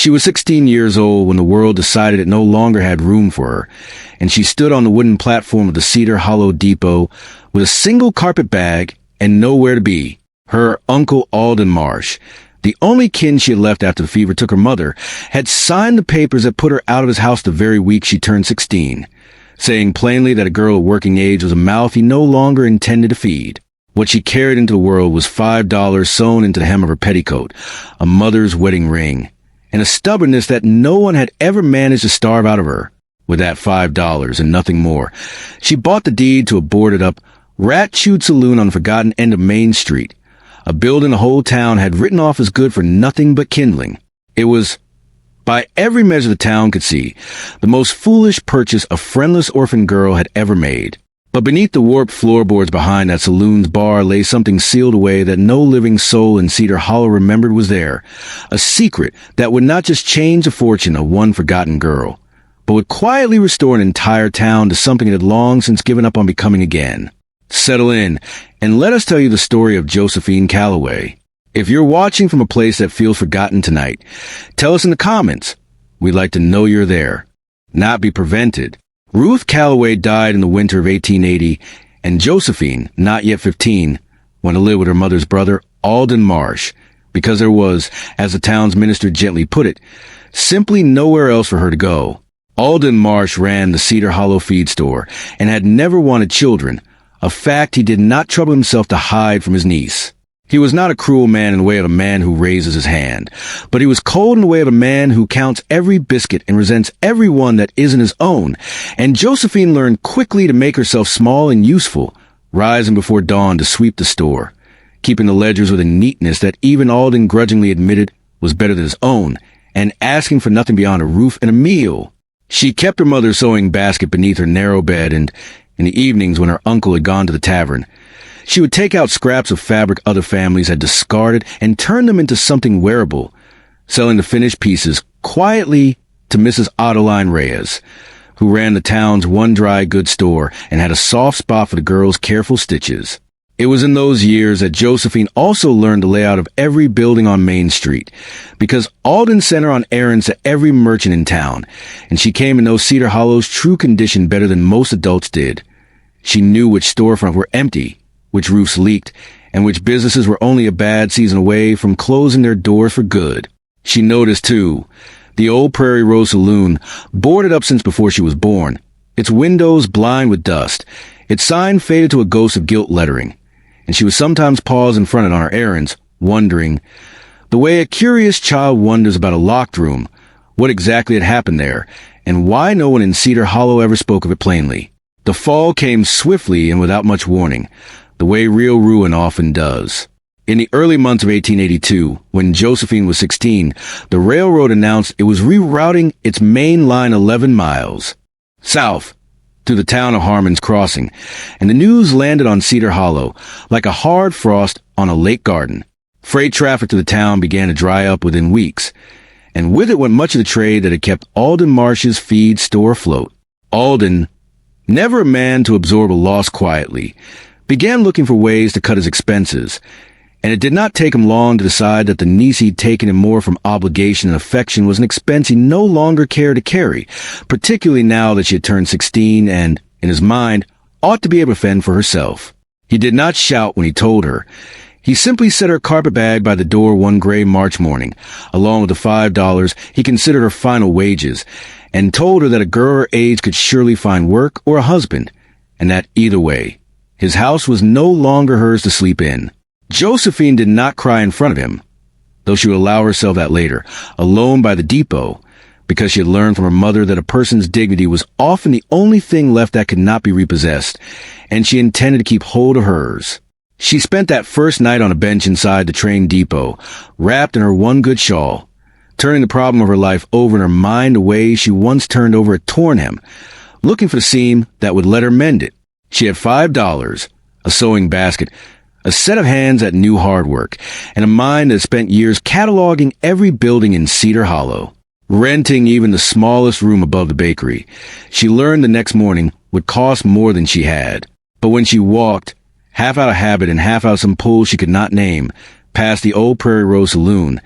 She was 16 years old when the world decided it no longer had room for her, and she stood on the wooden platform of the Cedar Hollow Depot with a single carpet bag and nowhere to be. Her uncle Alden Marsh, the only kin she had left after the fever took her mother, had signed the papers that put her out of his house the very week she turned 16, saying plainly that a girl of working age was a mouth he no longer intended to feed. What she carried into the world was $5 sewn into the hem of her petticoat, a mother's wedding ring, and a stubbornness that no one had ever managed to starve out of her. With that $5 and nothing more, she bought the deed to a boarded-up, rat-chewed saloon on the forgotten end of Main Street, a building the whole town had written off as good for nothing but kindling. It was, by every measure the town could see, the most foolish purchase a friendless orphan girl had ever made. But beneath the warped floorboards behind that saloon's bar lay something sealed away that no living soul in Cedar Hollow remembered was there, a secret that would not just change the fortune of one forgotten girl, but would quietly restore an entire town to something it had long since given up on becoming again. Settle in, and let us tell you the story of Josephine Calloway. If you're watching from a place that feels forgotten tonight, tell us in the comments. We'd like to know you're there, not be prevented. Ruth Calloway died in the winter of 1880, and Josephine, not yet 15, went to live with her mother's brother, Alden Marsh, because there was, as the town's minister gently put it, simply nowhere else for her to go. Alden Marsh ran the Cedar Hollow feed store and had never wanted children, a fact he did not trouble himself to hide from his niece. He was not a cruel man in the way of a man who raises his hand, but he was cold in the way of a man who counts every biscuit and resents every one that isn't his own, and Josephine learned quickly to make herself small and useful, rising before dawn to sweep the store, keeping the ledgers with a neatness that even Alden grudgingly admitted was better than his own, and asking for nothing beyond a roof and a meal. She kept her mother's sewing basket beneath her narrow bed, and in the evenings when her uncle had gone to the tavern, she would take out scraps of fabric other families had discarded and turn them into something wearable, selling the finished pieces quietly to Mrs. Adeline Reyes, who ran the town's one dry goods store and had a soft spot for the girl's careful stitches. It was in those years that Josephine also learned the layout of every building on Main Street, because Alden sent her on errands to every merchant in town, and she came to know Cedar Hollow's true condition better than most adults did. She knew which storefronts were empty, which roofs leaked, and which businesses were only a bad season away from closing their doors for good. She noticed, too, the old Prairie Row Saloon, boarded up since before she was born, its windows blind with dust, its sign faded to a ghost of gilt lettering, and she would sometimes pause in front of it on her errands, wondering, the way a curious child wonders about a locked room, what exactly had happened there, and why no one in Cedar Hollow ever spoke of it plainly. The fall came swiftly and without much warning, the way real ruin often does. In the early months of 1882, when Josephine was 16, the railroad announced it was rerouting its main line 11 miles south through the town of Harmon's Crossing, and the news landed on Cedar Hollow like a hard frost on a lake garden. Freight traffic to the town began to dry up within weeks, and with it went much of the trade that had kept Alden Marsh's feed store afloat. Alden, never a man to absorb a loss quietly, began looking for ways to cut his expenses, and it did not take him long to decide that the niece he'd taken him more from obligation and affection was an expense he no longer cared to carry, particularly now that she had turned 16 and, in his mind, ought to be able to fend for herself. He did not shout when he told her. He simply set her carpet bag by the door one gray March morning, along with the $5 he considered her final wages, and told her that a girl her age could surely find work or a husband, and that either way, his house was no longer hers to sleep in. Josephine did not cry in front of him, though she would allow herself that later, alone by the depot, because she had learned from her mother that a person's dignity was often the only thing left that could not be repossessed, and she intended to keep hold of hers. She spent that first night on a bench inside the train depot, wrapped in her one good shawl, turning the problem of her life over in her mind the way she once turned over a torn hem, looking for the seam that would let her mend it. She had $5, a sewing basket, a set of hands that knew hard work, and a mind that spent years cataloging every building in Cedar Hollow, renting even the smallest room above the bakery. She learned the next morning would cost more than she had. But when she walked, half out of habit and half out of some pull she could not name, past the old Prairie Row Saloon,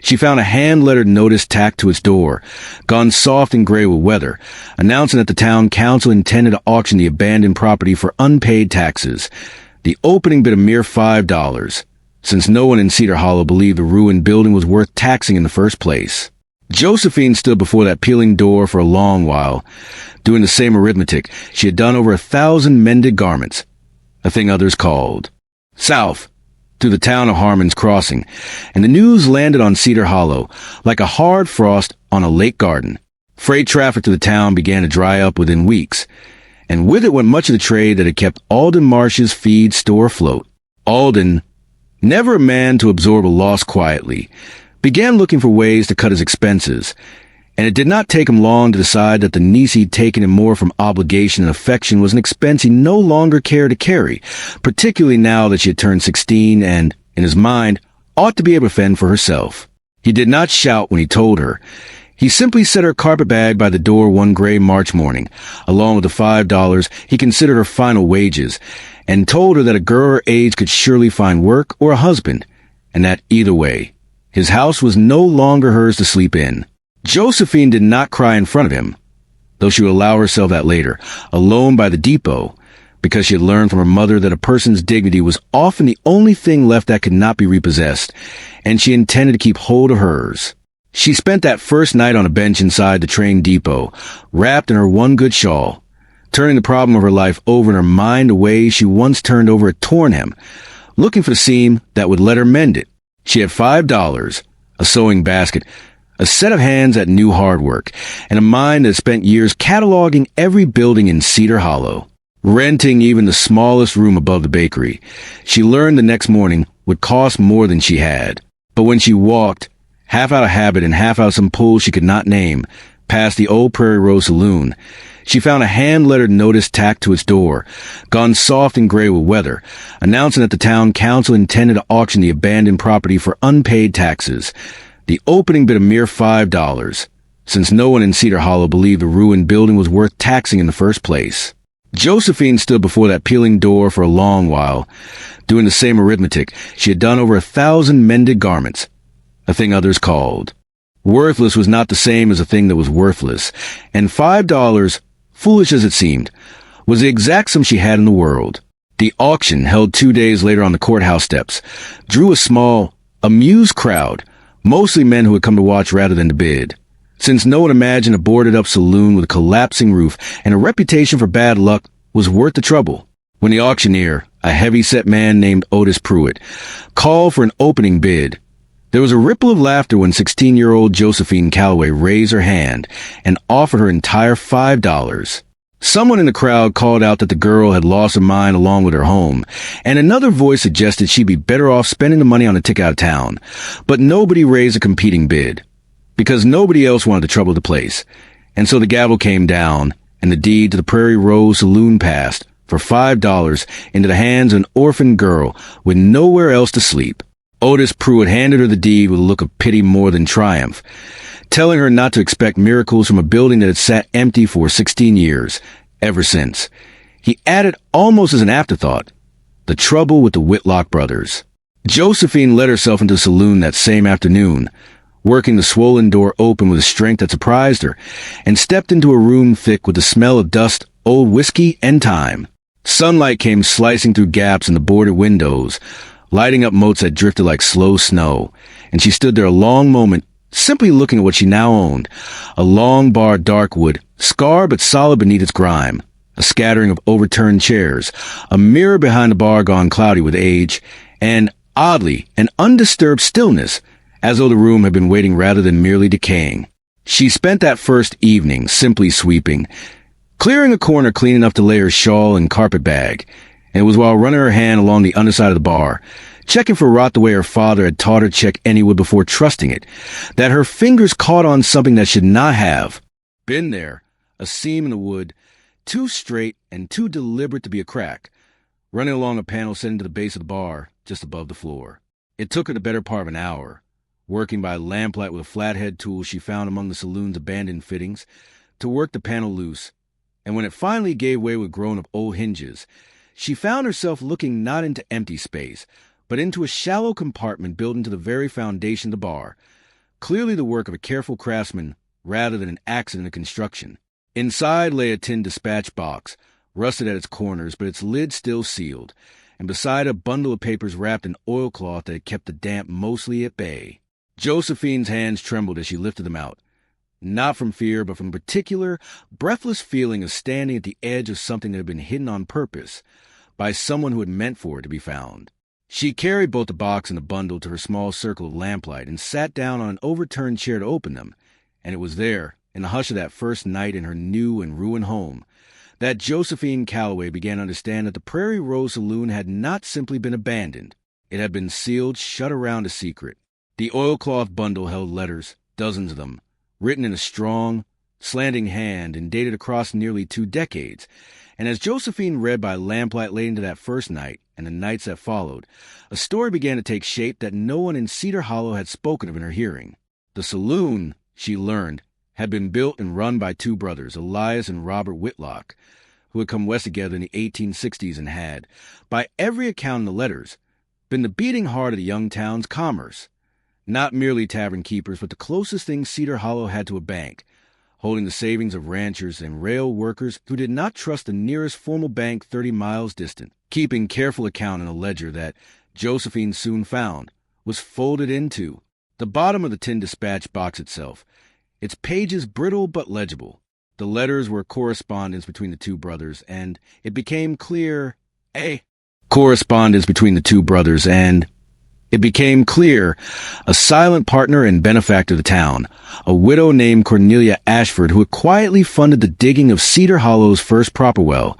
She found a hand-lettered notice tacked to its door, gone soft and gray with weather, announcing that the town council intended to auction the abandoned property for unpaid taxes. The opening bid a mere $5, since no one in Cedar Hollow believed the ruined building was worth taxing in the first place. Josephine stood before that peeling door for a long while, doing the same arithmetic she had done over 1,000 mended garments, a thing others called. South, through the town of Harmon's Crossing, and the news landed on Cedar Hollow like a hard frost on a lake garden. Freight traffic to the town began to dry up within weeks, and with it went much of the trade that had kept Alden Marsh's feed store afloat. Alden, never a man to absorb a loss quietly, began looking for ways to cut his expenses, and it did not take him long to decide that the niece he'd taken him more from obligation and affection was an expense he no longer cared to carry, particularly now that she had turned 16 and, in his mind, ought to be able to fend for herself. He did not shout when he told her. He simply set her carpetbag by the door one gray March morning, along with the $5 he considered her final wages, and told her that a girl her age could surely find work or a husband, and that either way, his house was no longer hers to sleep in. Josephine did not cry in front of him, though she would allow herself that later, alone by the depot, because she had learned from her mother that a person's dignity was often the only thing left that could not be repossessed, and she intended to keep hold of hers. She spent that first night on a bench inside the train depot, wrapped in her one good shawl, turning the problem of her life over in her mind a way she once turned over a torn hem, looking for the seam that would let her mend it. She had $5, a sewing basket, a set of hands that knew hard work, and a mind that spent years cataloging every building in Cedar Hollow, renting even the smallest room above the bakery. She learned the next morning would cost more than she had. But when she walked, half out of habit and half out of some pull she could not name, past the old Prairie Rose Saloon, she found a hand-lettered notice tacked to its door, gone soft and gray with weather, announcing that the town council intended to auction the abandoned property for unpaid taxes. The opening bid a mere $5, since no one in Cedar Hollow believed the ruined building was worth taxing in the first place. Josephine stood before that peeling door for a long while, doing the same arithmetic she had done over 1,000 mended garments, a thing others called. Worthless was not the same as a thing that was worthless, and $5, foolish as it seemed, was the exact sum she had in the world. The auction, held 2 days later on the courthouse steps, drew a small, amused crowd, mostly men who had come to watch rather than to bid, since no one imagined a boarded-up saloon with a collapsing roof and a reputation for bad luck was worth the trouble. When the auctioneer, a heavy-set man named Otis Pruitt, called for an opening bid, there was a ripple of laughter when 16-year-old Josephine Calloway raised her hand and offered her entire $5. Someone in the crowd called out that the girl had lost her mind along with her home, and another voice suggested she'd be better off spending the money on a ticket out of town. But nobody raised a competing bid, because nobody else wanted to trouble the place. And so the gavel came down, and the deed to the Prairie Rose Saloon passed for $5 into the hands of an orphaned girl with nowhere else to sleep. Otis Pruitt handed her the deed with a look of pity more than triumph, telling her not to expect miracles from a building that had sat empty for 16 years, ever since. He added, almost as an afterthought, the trouble with the Whitlock brothers. Josephine let herself into the saloon that same afternoon, working the swollen door open with a strength that surprised her, and stepped into a room thick with the smell of dust, old whiskey, and time. Sunlight came slicing through gaps in the boarded windows, lighting up motes that drifted like slow snow, and she stood there a long moment, simply looking at what she now owned, a long bar dark wood, scarred but solid beneath its grime, a scattering of overturned chairs, a mirror behind the bar gone cloudy with age, and, oddly, an undisturbed stillness, as though the room had been waiting rather than merely decaying. She spent that first evening simply sweeping, clearing a corner clean enough to lay her shawl and carpet bag, and it was while running her hand along the underside of the bar, checking for rot the way her father had taught her to check any wood before trusting it, that her fingers caught on something that should not have been there, a seam in the wood, too straight and too deliberate to be a crack, running along a panel set into the base of the bar, just above the floor. It took her the better part of an hour, working by lamplight with a flathead tool she found among the saloon's abandoned fittings, to work the panel loose, and when it finally gave way with grown-up old hinges, she found herself looking not into empty space, but into a shallow compartment built into the very foundation of the bar, clearly the work of a careful craftsman rather than an accident of construction. Inside lay a tin dispatch box, rusted at its corners, but its lid still sealed, and beside a bundle of papers wrapped in oilcloth that had kept the damp mostly at bay. Josephine's hands trembled as she lifted them out, not from fear, but from a particular, breathless feeling of standing at the edge of something that had been hidden on purpose by someone who had meant for it to be found. She carried both the box and the bundle to her small circle of lamplight and sat down on an overturned chair to open them, and it was there, in the hush of that first night in her new and ruined home, that Josephine Calloway began to understand that the Prairie Rose Saloon had not simply been abandoned. It had been sealed shut around a secret. The oilcloth bundle held letters, dozens of them, written in a strong, slanting hand and dated across nearly 2 decades. And as Josephine read by lamplight late into that first night and the nights that followed, a story began to take shape that no one in Cedar Hollow had spoken of in her hearing. The saloon, she learned, had been built and run by 2 brothers, Elias and Robert Whitlock, who had come west together in the 1860s and had, by every account in the letters, been the beating heart of the young town's commerce. Not merely tavern keepers, but the closest thing Cedar Hollow had to a bank, holding the savings of ranchers and rail workers who did not trust the nearest formal bank 30 miles distant. Keeping careful account in a ledger that Josephine soon found was folded into the bottom of the tin dispatch box itself, its pages brittle but legible. The letters were correspondence between the 2 brothers, and it became clear a silent partner and benefactor of the town, a widow named Cornelia Ashford, who had quietly funded the digging of Cedar Hollow's first proper well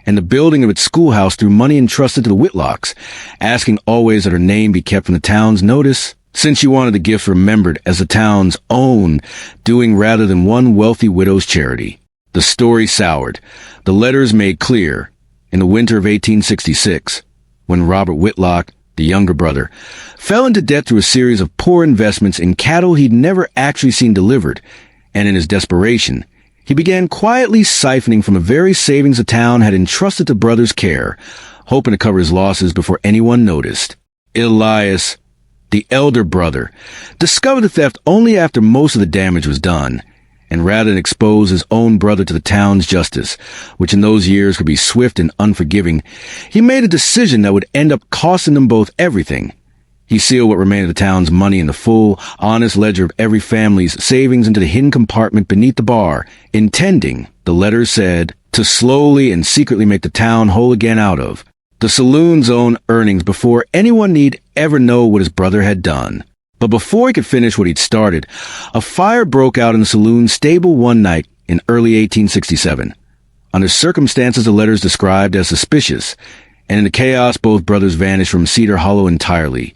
and the building of its schoolhouse through money entrusted to the Whitlocks, asking always that her name be kept from the town's notice, since she wanted the gift remembered as the town's own doing rather than one wealthy widow's charity. The story soured. The letters made clear, in the winter of 1866, when Robert Whitlock, the younger brother, fell into debt through a series of poor investments in cattle he'd never actually seen delivered, and in his desperation, he began quietly siphoning from the very savings the town had entrusted to brothers' care, hoping to cover his losses before anyone noticed. Elias, the elder brother, discovered the theft only after most of the damage was done, and rather than expose his own brother to the town's justice, which in those years could be swift and unforgiving, he made a decision that would end up costing them both everything. He sealed what remained of the town's money in the full, honest ledger of every family's savings into the hidden compartment beneath the bar, intending, the letters said, to slowly and secretly make the town whole again out of the saloon's own earnings before anyone need ever know what his brother had done. But before he could finish what he'd started, a fire broke out in the saloon's stable one night in early 1867, under circumstances the letters described as suspicious, and in the chaos both brothers vanished from Cedar Hollow entirely.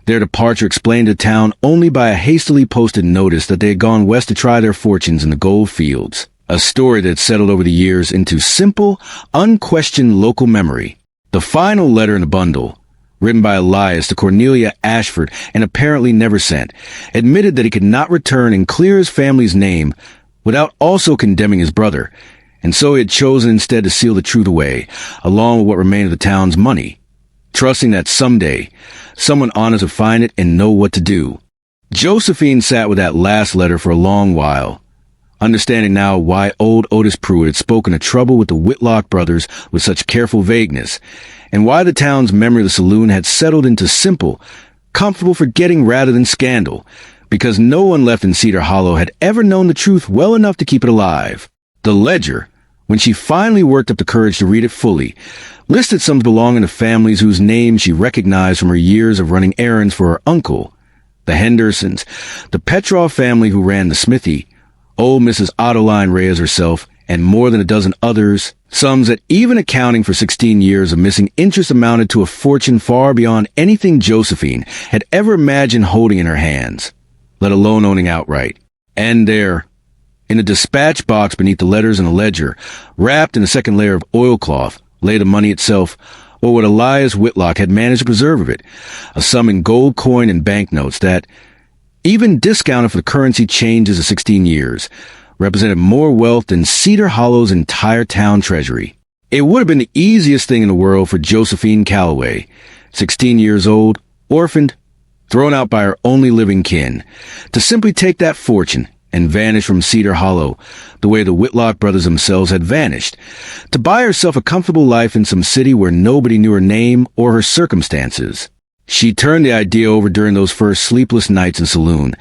Their departure explained to the town only by a hastily posted notice that they had gone west to try their fortunes in the gold fields, a story that had settled over the years into simple, unquestioned local memory. The final letter in the bundle, written by Elias to Cornelia Ashford and apparently never sent, admitted that he could not return and clear his family's name without also condemning his brother, and so he had chosen instead to seal the truth away, along with what remained of the town's money, trusting that someday someone honest would find it and know what to do. Josephine sat with that last letter for a long while, understanding now why old Otis Pruitt had spoken of trouble with the Whitlock brothers with such careful vagueness, and why the town's memory of the saloon had settled into simple, comfortable forgetting rather than scandal, because no one left in Cedar Hollow had ever known the truth well enough to keep it alive. The ledger, when she finally worked up the courage to read it fully, listed some belonging to families whose names she recognized from her years of running errands for her uncle, the Hendersons, the Petrov family who ran the smithy, old Mrs. Ottoline Reyes herself, and more than a dozen others, sums that even accounting for 16 years of missing interest amounted to a fortune far beyond anything Josephine had ever imagined holding in her hands, let alone owning outright. And there, in the dispatch box beneath the letters in the ledger, wrapped in a second layer of oilcloth, lay the money itself, or what Elias Whitlock had managed to preserve of it, a sum in gold coin and banknotes that, even discounted for the currency changes of 16 years, represented more wealth than Cedar Hollow's entire town treasury. It would have been the easiest thing in the world for Josephine Calloway, 16 years old, orphaned, thrown out by her only living kin, to simply take that fortune and vanish from Cedar Hollow the way the Whitlock brothers themselves had vanished, to buy herself a comfortable life in some city where nobody knew her name or her circumstances. She turned the idea over during those first sleepless nights in saloon,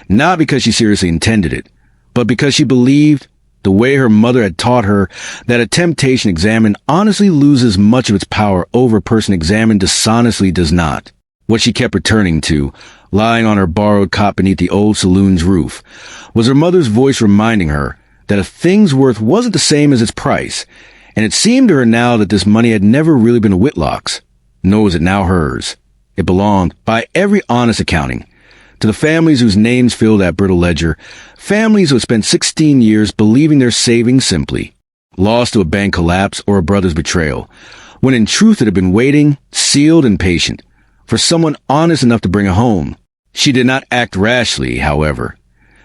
not because she seriously intended it, but because she believed, the way her mother had taught her, that a temptation examined honestly loses much of its power over a person examined dishonestly does not. What she kept returning to, lying on her borrowed cot beneath the old saloon's roof, was her mother's voice reminding her that a thing's worth wasn't the same as its price, and it seemed to her now that this money had never really been Whitlock's, nor was it now hers. It belonged, by every honest accounting, to the families whose names filled that brittle ledger, families who had spent 16 years believing their savings simply, lost to a bank collapse or a brother's betrayal, when in truth it had been waiting, sealed and patient, for someone honest enough to bring it home. She did not act rashly, however,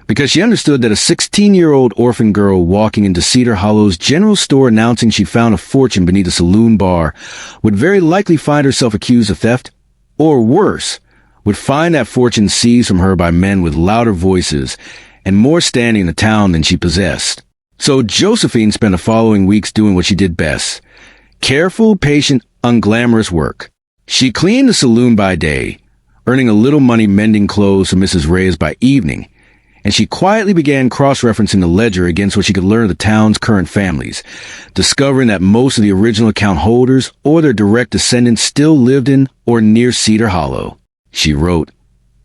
because she understood that a 16-year-old orphan girl walking into Cedar Hollow's general store announcing she found a fortune beneath a saloon bar would very likely find herself accused of theft, or worse, would find that fortune seized from her by men with louder voices and more standing in the town than she possessed. So Josephine spent the following weeks doing what she did best: careful, patient, unglamorous work. She cleaned the saloon by day, earning a little money mending clothes for Mrs. Reyes by evening, and she quietly began cross-referencing the ledger against what she could learn of the town's current families, discovering that most of the original account holders or their direct descendants still lived in or near Cedar Hollow. She wrote,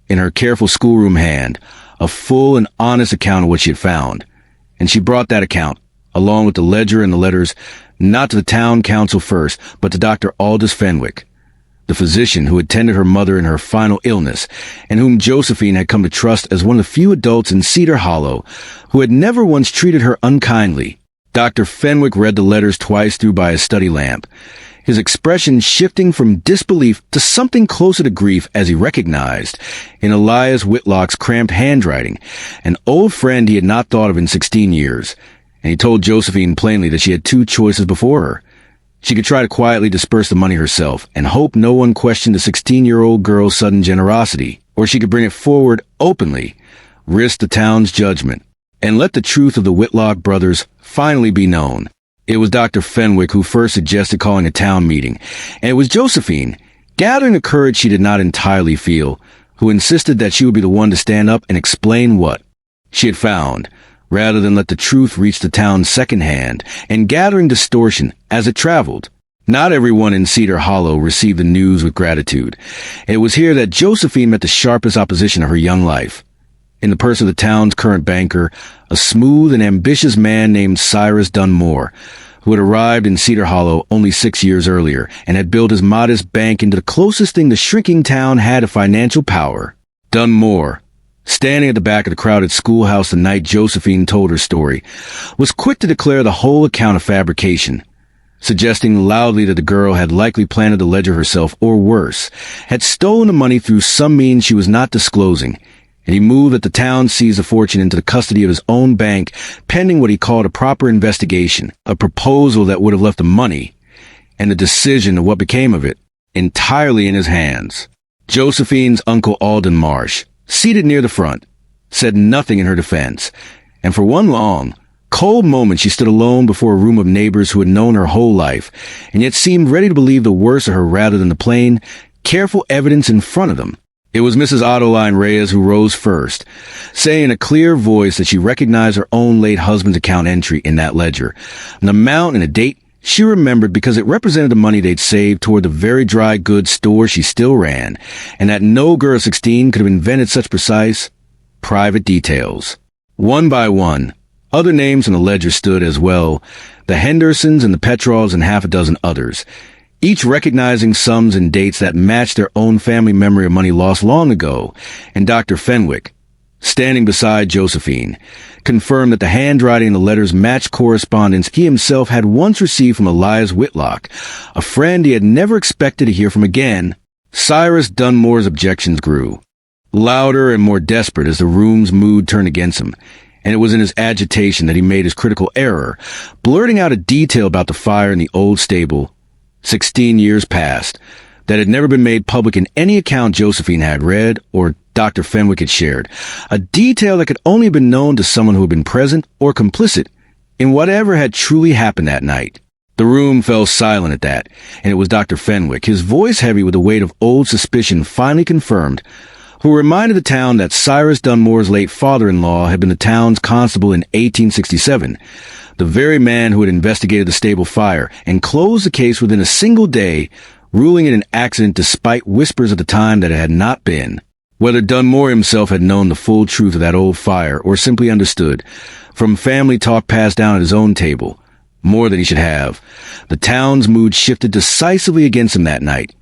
in her careful schoolroom hand, a full and honest account of what she had found, and she brought that account, along with the ledger and the letters, not to the town council first, but to Dr. Aldous Fenwick, the physician who had tended her mother in her final illness, and whom Josephine had come to trust as one of the few adults in Cedar Hollow who had never once treated her unkindly. Dr. Fenwick read the letters twice through by his study lamp, his expression shifting from disbelief to something closer to grief as he recognized, in Elias Whitlock's cramped handwriting, an old friend he had not thought of in 16 years, and he told Josephine plainly that she had two choices before her. She could try to quietly disperse the money herself and hope no one questioned the 16-year-old girl's sudden generosity, or she could bring it forward openly, risk the town's judgment, and let the truth of the Whitlock brothers finally be known. It was Dr. Fenwick who first suggested calling a town meeting, and it was Josephine, gathering the courage she did not entirely feel, who insisted that she would be the one to stand up and explain what she had found, rather than let the truth reach the town secondhand and gathering distortion as it traveled. Not everyone in Cedar Hollow received the news with gratitude. It was here that Josephine met the sharpest opposition of her young life, in the person of the town's current banker, a smooth and ambitious man named Cyrus Dunmore, who had arrived in Cedar Hollow only 6 years earlier and had built his modest bank into the closest thing the shrinking town had to financial power. Dunmore, standing at the back of the crowded schoolhouse the night Josephine told her story, was quick to declare the whole account a fabrication, suggesting loudly that the girl had likely planted the ledger herself, or worse, had stolen the money through some means she was not disclosing, and he moved that the town seize the fortune into the custody of his own bank, pending what he called a proper investigation, a proposal that would have left the money, and the decision of what became of it, entirely in his hands. Josephine's Uncle Alden Marsh, seated near the front, said nothing in her defense, and for one long, cold moment she stood alone before a room of neighbors who had known her whole life, and yet seemed ready to believe the worst of her rather than the plain, careful evidence in front of them. It was Mrs. Adeline Reyes who rose first, saying in a clear voice that she recognized her own late husband's account entry in that ledger, an amount and a date she remembered because it represented the money they'd saved toward the very dry goods store she still ran, and that no girl of 16 could have invented such precise, private details. One by one, other names on the ledger stood as well, the Hendersons and the Petrovs and half a dozen others, each recognizing sums and dates that matched their own family memory of money lost long ago, and Dr. Fenwick, standing beside Josephine, confirmed that the handwriting in the letters matched correspondence he himself had once received from Elias Whitlock, a friend he had never expected to hear from again. Cyrus Dunmore's objections grew, louder and more desperate as the room's mood turned against him, and it was in his agitation that he made his critical error, blurting out a detail about the fire in the old stable, 16 years past, that had never been made public in any account Josephine had read or Dr. Fenwick had shared, a detail that could only have been known to someone who had been present or complicit in whatever had truly happened that night. The room fell silent at that, and it was Dr. Fenwick, his voice heavy with the weight of old suspicion finally confirmed, who reminded the town that Cyrus Dunmore's late father-in-law had been the town's constable in 1867, the very man who had investigated the stable fire and closed the case within a single day, ruling it an accident despite whispers at the time that it had not been. Whether Dunmore himself had known the full truth of that old fire or simply understood, from family talk passed down at his own table, more than he should have, the town's mood shifted decisively against him that night,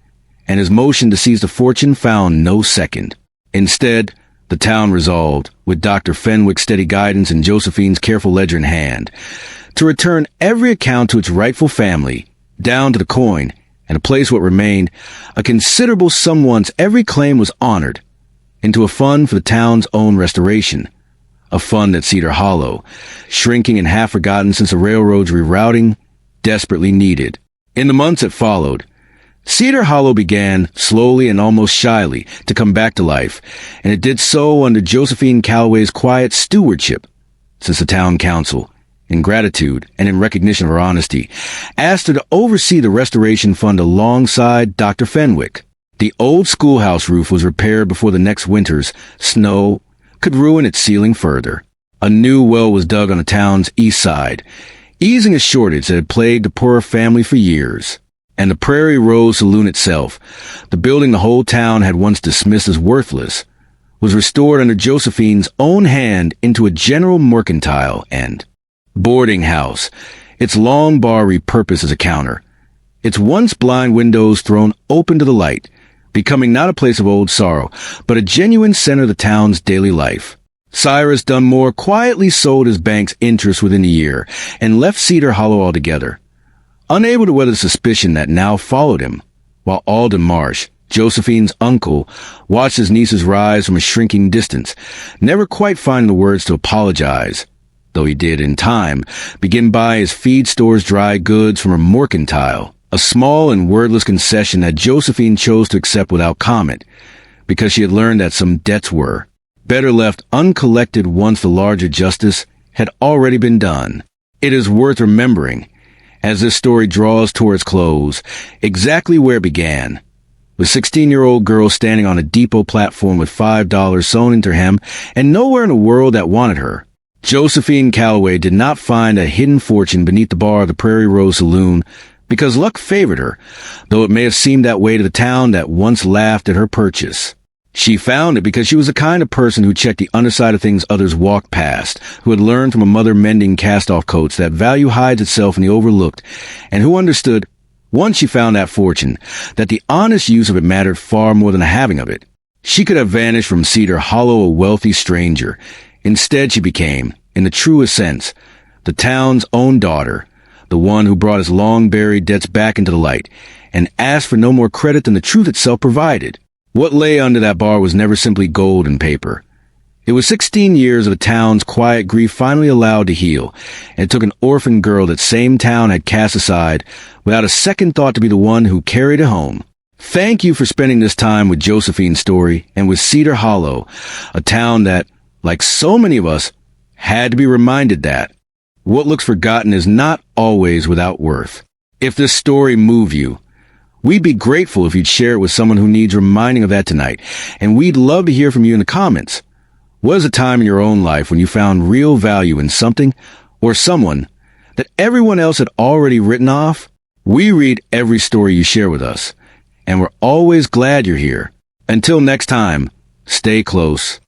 and his motion to seize the fortune found no second. Instead, the town resolved, with Dr. Fenwick's steady guidance and Josephine's careful ledger in hand, to return every account to its rightful family, down to the coin, and a place what remained, a considerable sum once every claim was honored, into a fund for the town's own restoration, a fund at Cedar Hollow, shrinking and half forgotten since the railroad's rerouting, desperately needed. In the months that followed, Cedar Hollow began, slowly and almost shyly, to come back to life, and it did so under Josephine Calloway's quiet stewardship, since the town council, in gratitude and in recognition of her honesty, asked her to oversee the restoration fund alongside Dr. Fenwick. The old schoolhouse roof was repaired before the next winter's snow could ruin its ceiling further. A new well was dug on the town's east side, easing a shortage that had plagued the poorer family for years. And the Prairie Rose Saloon itself, the building the whole town had once dismissed as worthless, was restored under Josephine's own hand into a general mercantile and boarding house, its long bar repurposed as a counter, its once blind windows thrown open to the light, becoming not a place of old sorrow, but a genuine center of the town's daily life. Cyrus Dunmore quietly sold his bank's interest within a year and left Cedar Hollow altogether, unable to weather the suspicion that now followed him, while Alden Marsh, Josephine's uncle, watched his niece's rise from a shrinking distance, never quite finding the words to apologize, though he did, in time, begin buy his feed store's dry goods from a mercantile, a small and wordless concession that Josephine chose to accept without comment, because she had learned that some debts were better left uncollected once the larger justice had already been done. It is worth remembering, as this story draws towards close, exactly where it began, with 16-year-old girl standing on a depot platform with $5 sewn into her hem and nowhere in the world that wanted her. Josephine Calloway did not find a hidden fortune beneath the bar of the Prairie Rose Saloon because luck favored her, though it may have seemed that way to the town that once laughed at her purchase. She found it because she was the kind of person who checked the underside of things others walked past, who had learned from a mother mending cast-off coats that value hides itself in the overlooked, and who understood, once she found that fortune, that the honest use of it mattered far more than the having of it. She could have vanished from Cedar Hollow a wealthy stranger. Instead she became, in the truest sense, the town's own daughter, the one who brought his long-buried debts back into the light, and asked for no more credit than the truth itself provided. What lay under that bar was never simply gold and paper. It was 16 years of the town's quiet grief finally allowed to heal, and it took an orphan girl that same town had cast aside without a second thought to be the one who carried it home. Thank you for spending this time with Josephine's story and with Cedar Hollow, a town that, like so many of us, had to be reminded that what looks forgotten is not always without worth. If this story moved you, we'd be grateful if you'd share it with someone who needs reminding of that tonight, and we'd love to hear from you in the comments. What is a time in your own life when you found real value in something or someone that everyone else had already written off? We read every story you share with us, and we're always glad you're here. Until next time, stay close.